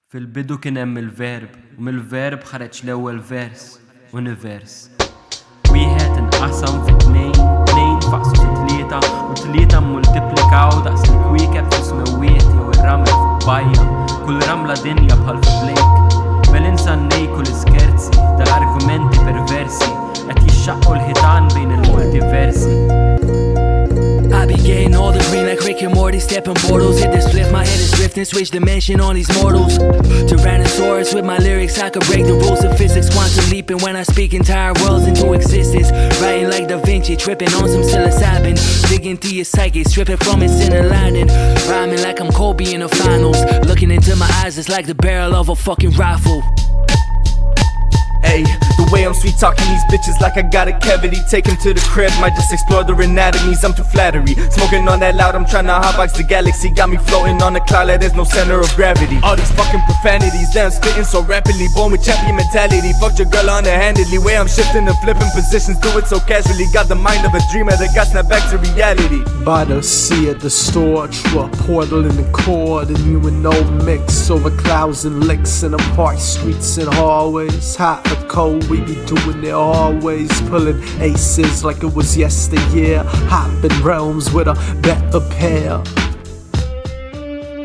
Fil-bidu kien hemm il-verb, u mill-verb ħareġ l-ewwel vers, univers. Wieħed inqasam fi tnejn, tnejn faqsu fi tlieta, u tlieta mmultiplikaw daqs il-kwiekeb f'ismewwiet jew ir-ramel fuq bajja, kull ramla dinja bħal fi blejk. Mel-insa nnejku l-iskerzi, dal-argumenti perversi, qed jixxaqqu l-ħitan bejn il-multiversi. I be getting all the green like Rick and Morty, stepping portals, hit the split, my head is drifting, switch dimension on these mortals. Tyrannosaurus with my lyrics, I could break the rules of physics, quantum leaping when I speak entire worlds into existence. Writing like Da Vinci, tripping on some psilocybin, digging through your psyche, stripping from its inner lining. Rhyming like I'm Kobe in the finals, looking into my eyes, it's like the barrel of a fucking rifle. Ayy, the way I'm sweet talking these bitches like I got a cavity. Take them to the crib, might just explore their anatomies. I'm too flattery, smoking on that loud, I'm tryna hotbox the galaxy. Got me floating on a cloud like there's no center of gravity. All these fucking profanities, damn spitting so rapidly. Born with champion mentality, fucked your girl underhandedly. Way I'm shifting and flipping positions, do it so casually. Got the mind of a dreamer that got snapped back to reality. By the sea at the store, through a portal in the cord, and you and no mix over clouds and licks in the park streets and hallways. Hot or cold, we be doing it always, pulling aces like it was yesteryear, hopping realms with a better pair.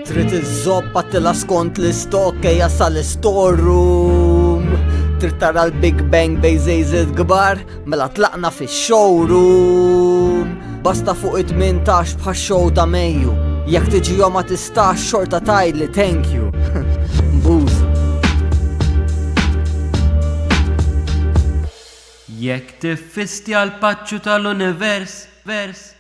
Trid iżobba tila skont l-istok ejja sal-Storeroom. Trid tara l-Big Bang bej żejżed kbar, mela tlaqna fix-showroom. Basta fuq 18 bħax show ta' Mejju. Jekk tiġi ma tistax xorta tgħidli thank you. Buzu. Jekk tiffisti għal paċċu tal-univers, vers.